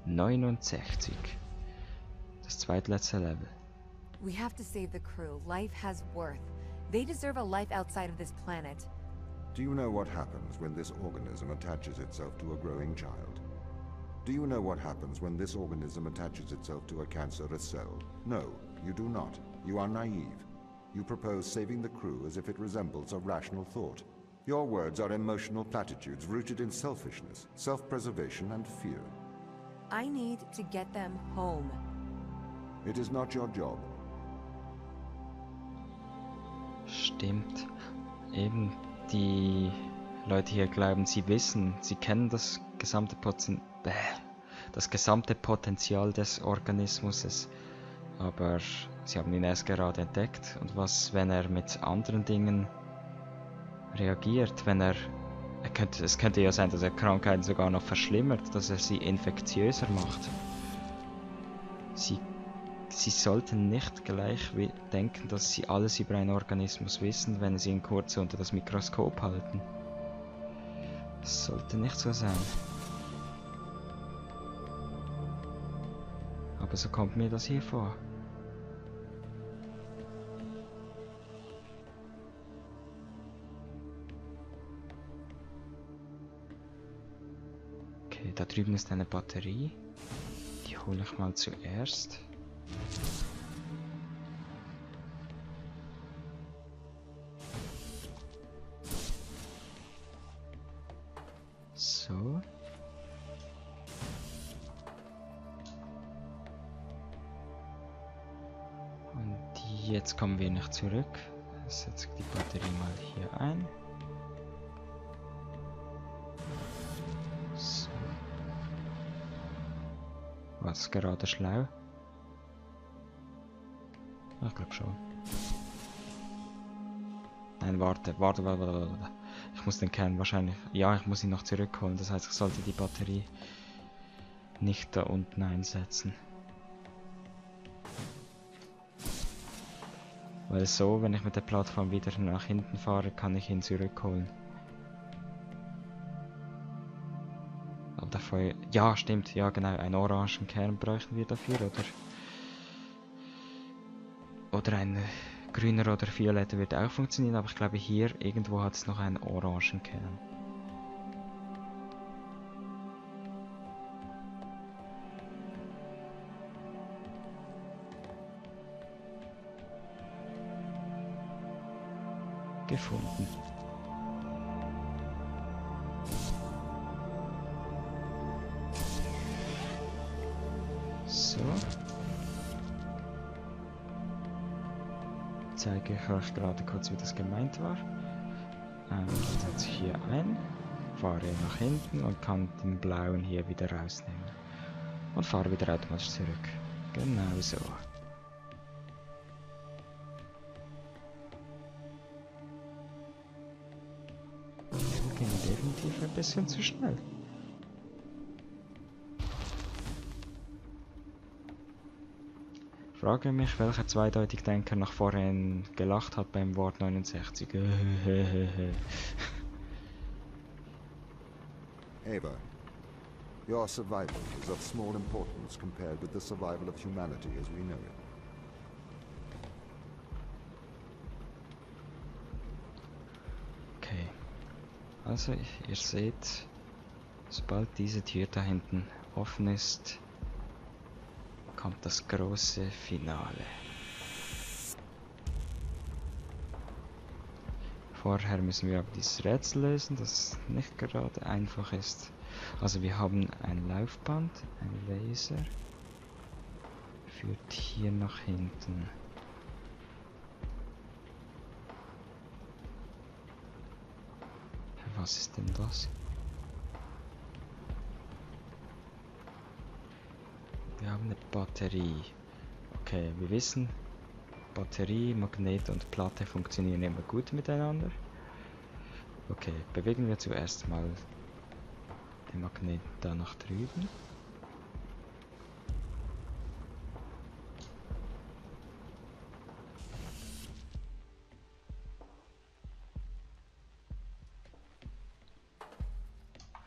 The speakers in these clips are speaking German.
69. Das zweitletzte Level. We have to save the crew. Life has worth. They deserve a life outside of this planet. Do you know what happens when this organism attaches itself to a growing child? Do you know what happens when this organism attaches itself to a cancerous cell? No, you do not. You are naive. You propose saving the crew as if it resembles a rational thought. Your words are emotional platitudes rooted in selfishness, self-preservation and fear. I need to get them home. It is not your job. Stimmt. Eben die Leute hier glauben, sie wissen, sie kennen das gesamte Potenzial des Organismus, aber sie haben ihn erst gerade entdeckt. Und was, wenn er mit anderen Dingen reagiert, wenn es könnte ja sein, dass er Krankheiten sogar noch verschlimmert, dass er sie infektiöser macht. Sie sollten nicht gleich denken, dass sie alles über einen Organismus wissen, wenn sie ihn kurz unter das Mikroskop halten. Das sollte nicht so sein. Aber so kommt mir das hier vor. Okay, da drüben ist eine Batterie. Die hole ich mal zuerst. So. Und jetzt kommen wir nicht zurück. Ich setze die Batterie mal hier ein. So. Was gerade schlau? Ich glaube schon. Nein, warte. Ich muss den Kern wahrscheinlich... Ja, ich muss ihn noch zurückholen. Das heißt, ich sollte die Batterie nicht da unten einsetzen. Weil so, wenn ich mit der Plattform wieder nach hinten fahre, kann ich ihn zurückholen. Aber dafür... Ja, stimmt. Ja, genau. Einen orangen Kern bräuchten wir dafür, oder? Oder ein grüner oder violetter wird auch funktionieren, aber ich glaube hier irgendwo hat es noch einen orangen Kern. Gefunden. So. Zeige ich euch gerade kurz, wie das gemeint war. Dann setze ich hier ein, fahre nach hinten und kann den blauen hier wieder rausnehmen. Und fahre wieder automatisch zurück. Genau so. Wir gehen definitiv ein bisschen zu schnell. Ich frage mich, welcher Zweideutigdenker noch vorhin gelacht hat beim Wort 69. Ava, your survival is of small importance compared with the survival of humanity as we know it. Okay. Also, ihr seht, sobald diese Tür da hinten offen ist, kommt das große Finale. Vorher müssen wir aber dieses Rätsel lösen, das nicht gerade einfach ist. Also wir haben ein Laufband, ein Laser, führt hier nach hinten. Was ist denn das? Wir haben eine Batterie. Okay, wir wissen, Batterie, Magnet und Platte funktionieren immer gut miteinander. Okay, bewegen wir zuerst mal den Magnet da nach drüben.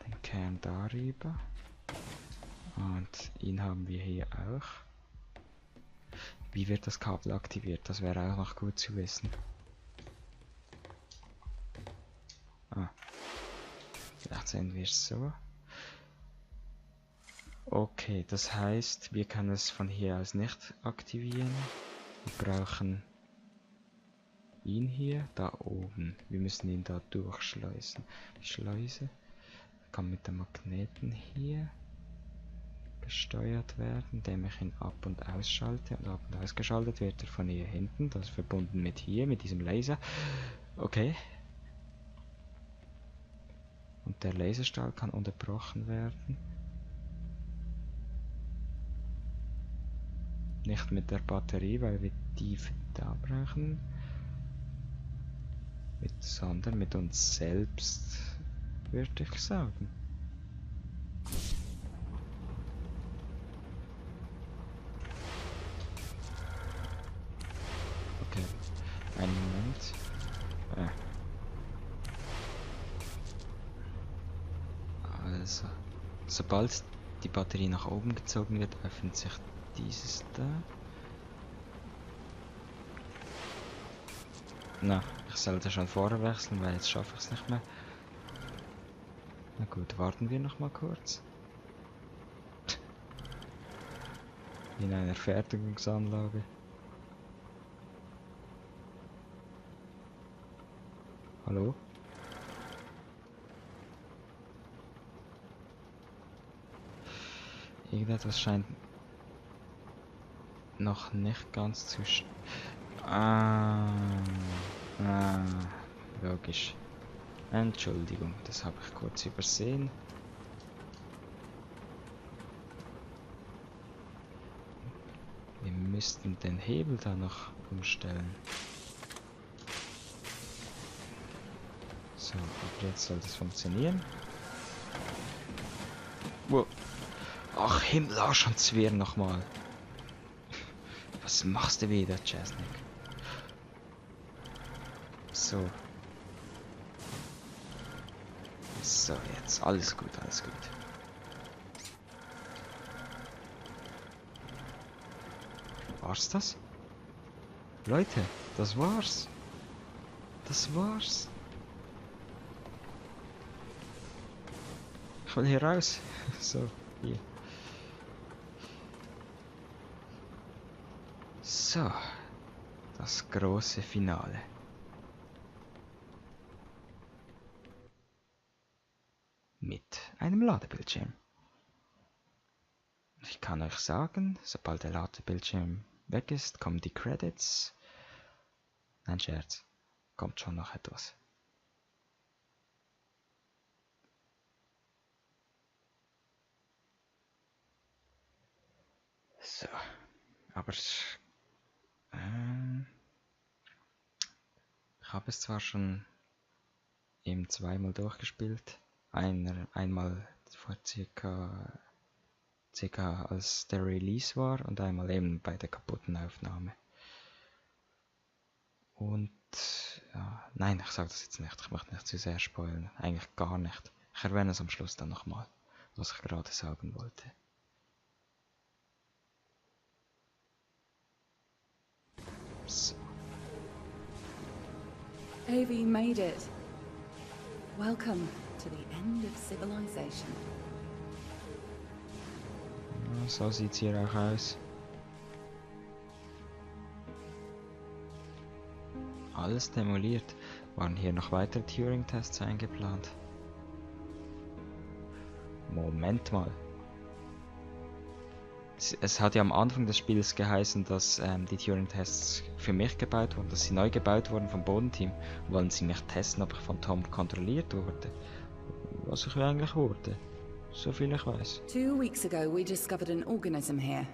Den Kern darüber. Und ihn haben wir hier auch. Wie wird das Kabel aktiviert? Das wäre auch noch gut zu wissen. Ah. Vielleicht sehen wir es so. Okay, das heißt, wir können es von hier aus nicht aktivieren. Wir brauchen ihn hier, da oben. Wir müssen ihn da durchschleusen. Die Schleuse kann mit dem Magneten hier gesteuert werden, indem ich ihn ab- und ausschalte. Und ab- und ausgeschaltet wird er von hier hinten. Das ist verbunden mit hier, mit diesem Laser. Okay. Und der Laserstrahl kann unterbrochen werden. Nicht mit der Batterie, weil wir die da brauchen. Sondern mit uns selbst, würde ich sagen. Okay, einen Moment. Also, sobald die Batterie nach oben gezogen wird, öffnet sich dieses da. Na, ich sollte schon vorher wechseln, weil jetzt schaffe ich es nicht mehr. Na gut, warten wir noch mal kurz. In einer Fertigungsanlage. Hallo? Irgendetwas scheint noch nicht ganz zu logisch. Entschuldigung, das habe ich kurz übersehen. Wir müssten den Hebel da noch umstellen. So, aber jetzt soll das funktionieren. Wow. Ach, Himmel, Arsch und Zwirr nochmal. Was machst du wieder, Jasnick? So. So, jetzt. Alles gut, alles gut. War's das? Leute, das war's. Das war's. Ich will hier raus. So, hier. So. Das große Finale. Mit einem Ladebildschirm. Ich kann euch sagen, sobald der Ladebildschirm weg ist, kommen die Credits. Nein, Scherz. Kommt schon noch etwas. So. Aber ich habe es zwar schon eben zweimal durchgespielt. Einmal vor circa als der Release war und einmal eben bei der kaputten Aufnahme. Und ja, nein, ich sage das jetzt nicht, ich möchte nicht zu sehr spoilern, eigentlich gar nicht. Ich erwähne es am Schluss dann nochmal, was ich gerade sagen wollte. So. Avi made it. Welcome to the end of civilization. Ja, so sieht's hier auch aus. Alles demoliert. Waren hier noch weitere Turing-Tests eingeplant? Moment mal. Es hat ja am Anfang des Spiels geheißen, dass die Turing-Tests für mich gebaut wurden, dass sie neu gebaut wurden vom Bodenteam. Wollen sie mich testen, ob ich von Tom kontrolliert wurde? Was ich eigentlich wurde. So viel ich weiß. 2 weeks ago, we discovered an organism here.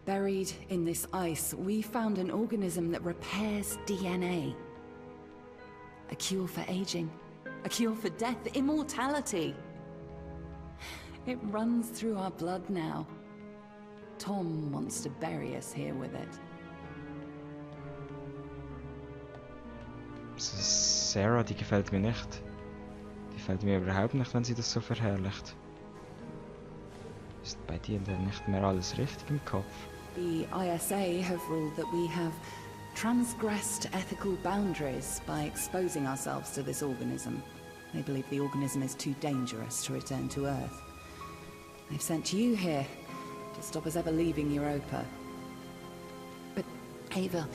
Buried in this ice, we found an organism that repairs DNA. A cure for aging, a cure for death, immortality. It runs through our blood now. Tom wants to bury us here with it. Sarah, die gefällt mir nicht. Die gefällt mir überhaupt nicht, wenn sie das so verherrlicht. Ist bei dir denn nicht mehr alles richtig im Kopf? The ISA have ruled that we have transgressed ethical boundaries by exposing ourselves to this organism. They believe the organism is too dangerous to return to Earth. They've sent you here to stop us ever leaving Europa. But, Ava,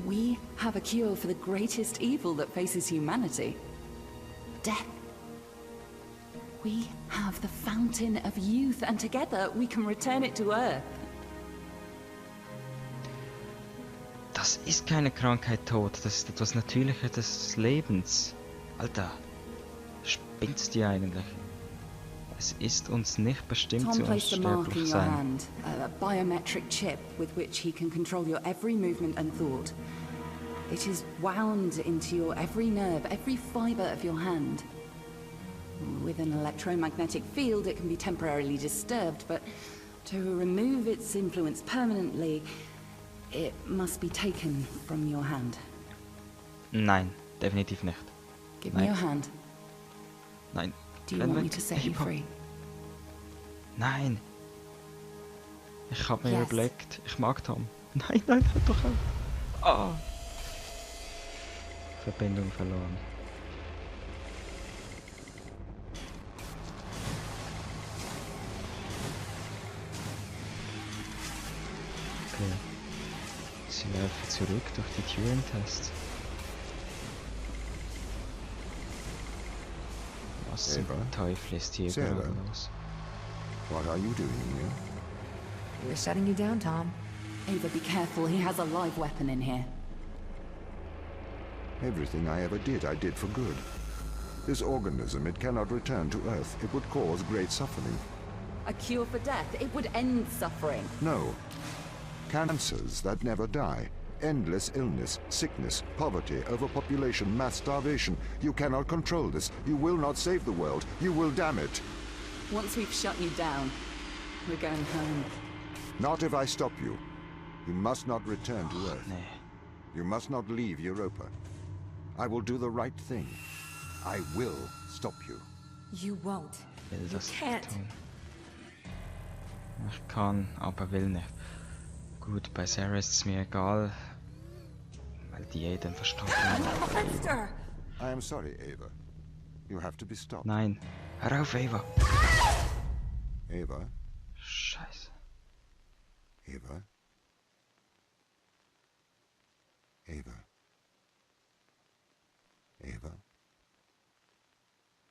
we have a cure for the greatest evil that faces humanity. Death. We have the fountain of youth, and together we can return it to Earth. Das ist keine Krankheit, Tod. Das ist etwas Natürliches des Lebens. Alter, spinnst du eigentlich? Es ist uns nicht bestimmt, Tom zu placed a mark in unsterblich your sein. hand, a biometric chip with which he can control your every movement and thought. It is wound into your every nerve, every fiber of your hand. With an electromagnetic field, it can be temporarily disturbed, but to remove its influence permanently, it must be taken from your hand. Nein, definitiv nicht. Give me your hand. Nein. Do you want me to set you Eva. free? Nein. Ich habe mir Yes. überlegt, ich mag Tom. Nein, nein, hör doch auf. Ah. Verbindung verloren. Okay. Sie laufen zurück durch die Turing-Tests. Was zum Eva? Teufel ist hier Sarah? überhaupt los? What are you doing here? We're shutting you down, Tom. Ava, be careful. He has a live weapon in here. Everything I ever did, I did for good. This organism, it cannot return to Earth. It would cause great suffering. A cure for death. It would end suffering. No. Cancers that never die. Endless illness, sickness, poverty, overpopulation, mass starvation. You cannot control this. You will not save the world. You will damn it. Once we've shut you down, we're going home. Not if I stop you. You must not return to Earth. Nee. You must not leave Europa. I will do the right thing. I will stop you. You won't. Will You das nicht can't. tun. Ich kann, aber will nicht. Gut, bei Sarah ist es mir egal, weil die jeden verstorben hat. Monster! I am sorry, Ava. You have to be stopped. Nein, hör auf, Eva. Ava? Scheiße. Ava? Ava? Ava?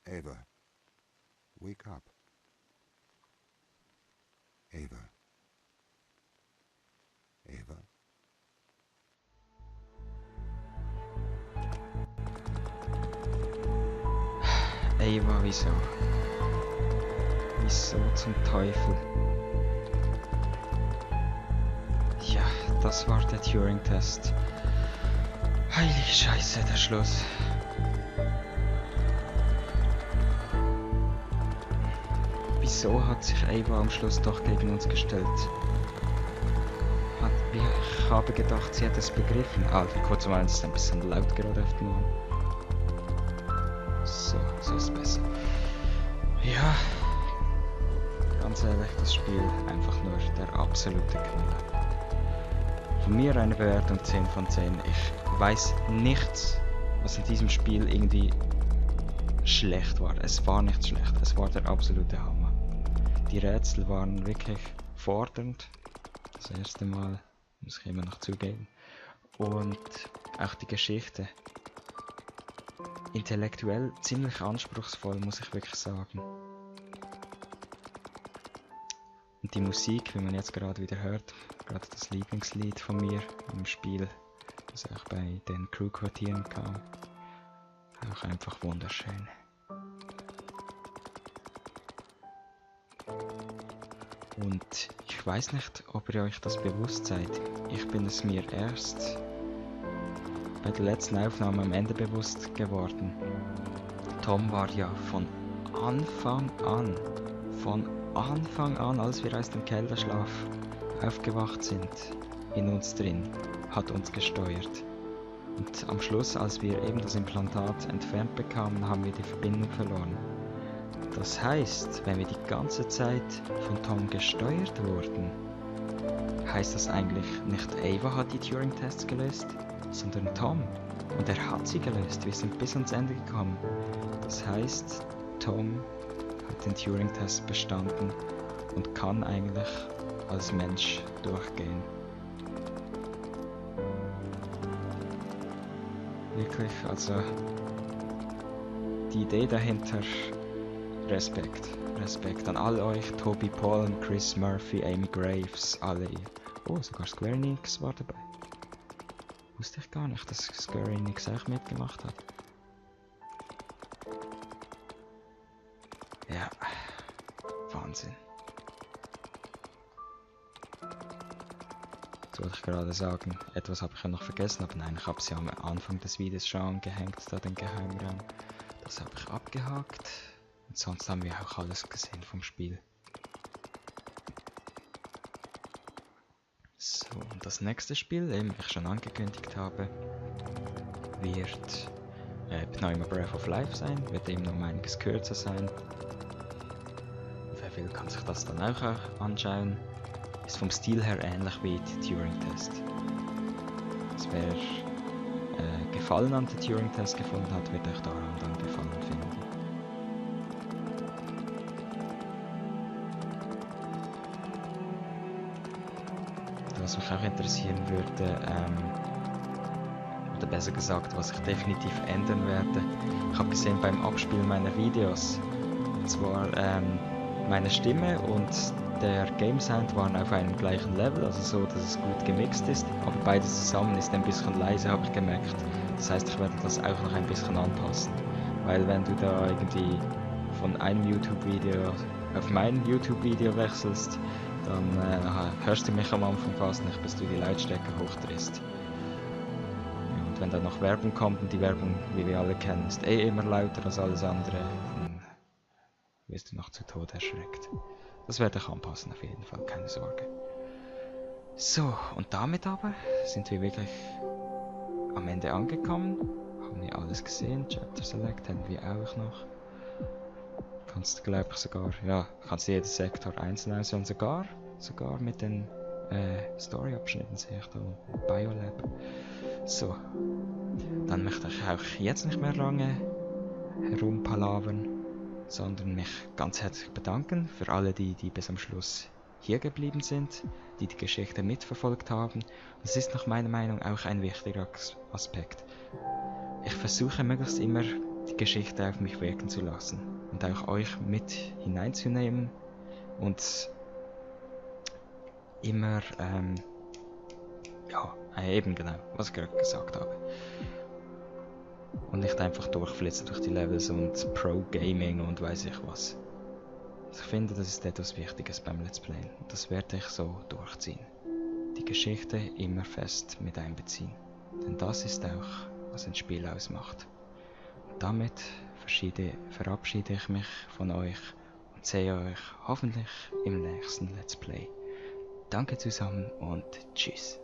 Ava? Wake up. Ava? Ava? Eva, wieso? Wieso zum Teufel? Ja, das war der Turing-Test. Heilige Scheiße, der Schluss. Wieso hat sich Eva am Schluss doch gegen uns gestellt? Ich habe gedacht, sie hätte es begriffen. Alter, kurz mal, es ist ein bisschen laut gerade auf den Ohren. So ist besser. Ja, ganz ehrlich, das Spiel einfach nur der absolute Knüller. Von mir eine Bewertung 10 von 10. Ich weiß nichts, was in diesem Spiel irgendwie schlecht war. Es war nicht schlecht, es war der absolute Hammer. Die Rätsel waren wirklich fordernd. Das erste Mal, muss ich immer noch zugeben. Und auch die Geschichte. Intellektuell ziemlich anspruchsvoll, muss ich wirklich sagen. Und die Musik, wie man jetzt gerade wieder hört, gerade das Lieblingslied von mir im Spiel, das auch bei den Crew-Quartieren kam, auch einfach wunderschön. Und ich weiß nicht, ob ihr euch das bewusst seid. Ich bin es mir erst bei der letzten Aufnahme am Ende bewusst geworden. Tom war ja von Anfang an, als wir aus dem Kellerschlaf aufgewacht sind, in uns drin, hat uns gesteuert. Und am Schluss, als wir eben das Implantat entfernt bekamen, haben wir die Verbindung verloren. Das heißt, wenn wir die ganze Zeit von Tom gesteuert wurden, heißt das eigentlich nicht Ava hat die Turing-Tests gelöst, sondern Tom. Und er hat sie gelöst. Wir sind bis ans Ende gekommen. Das heißt, Tom hat den Turing-Test bestanden und kann eigentlich als Mensch durchgehen. Wirklich, also die Idee dahinter, Respekt. Respekt an all euch, Toby Paul, Chris Murphy, Amy Graves, alle. Oh, sogar Square Enix war dabei. Wusste ich gar nicht, dass Square Enix auch mitgemacht hat. Ja, Wahnsinn. Das wollte ich gerade sagen. Etwas habe ich ja noch vergessen, aber nein, ich habe es ja am Anfang des Videos schon angehängt, da den Geheimraum. Das habe ich abgehakt. Und sonst haben wir auch alles gesehen vom Spiel. So, und das nächste Spiel, wie ich schon angekündigt habe, wird Pneuma Breath of Life sein, wird eben noch einiges kürzer sein. Wer will, kann sich das dann auch anschauen. Ist vom Stil her ähnlich wie die Turing-Test. Also wer Gefallen an der Turing-Test gefunden hat, wird euch daran dann Gefallen finden. Was mich auch interessieren würde, oder besser gesagt, was ich definitiv ändern werde. Ich habe gesehen beim Abspielen meiner Videos, und zwar meine Stimme und der Game Sound waren auf einem gleichen Level, also so, dass es gut gemixt ist, aber beides zusammen ist ein bisschen leise, habe ich gemerkt. Das heißt, ich werde das auch noch ein bisschen anpassen, weil wenn du da irgendwie von einem YouTube-Video auf mein YouTube-Video wechselst, dann hörst du mich am Anfang fast nicht, bis du die Lautstärke hochdrehst. Ja, und wenn dann noch Werbung kommt, und die Werbung, wie wir alle kennen, ist immer lauter als alles andere, dann wirst du noch zu Tode erschreckt. Das werde ich anpassen, auf jeden Fall, keine Sorge. So, und damit aber sind wir wirklich am Ende angekommen. Haben wir alles gesehen, Chapter Select haben wir auch noch. Kannst du, glaube ich, sogar, ja, kannst du jeden Sektor einzeln auswählen, sogar mit den Story-Abschnitten sehe ich da, Biolab. So, dann möchte ich auch jetzt nicht mehr lange herumpalavern, sondern mich ganz herzlich bedanken für alle, die bis am Schluss hier geblieben sind, die die Geschichte mitverfolgt haben. Das ist nach meiner Meinung auch ein wichtiger Aspekt. Ich versuche möglichst immer die Geschichte auf mich wirken zu lassen und auch euch mit hineinzunehmen und immer, ja, eben genau, was ich gerade gesagt habe. Und nicht einfach durchflitzen durch die Levels und Pro-Gaming und weiß ich was. Ich finde, das ist etwas Wichtiges beim Let's Playen und das werde ich so durchziehen. Die Geschichte immer fest mit einbeziehen. Denn das ist auch, was ein Spiel ausmacht. Und damit verabschiede ich mich von euch und sehe euch hoffentlich im nächsten Let's Play. Danke zusammen und tschüss.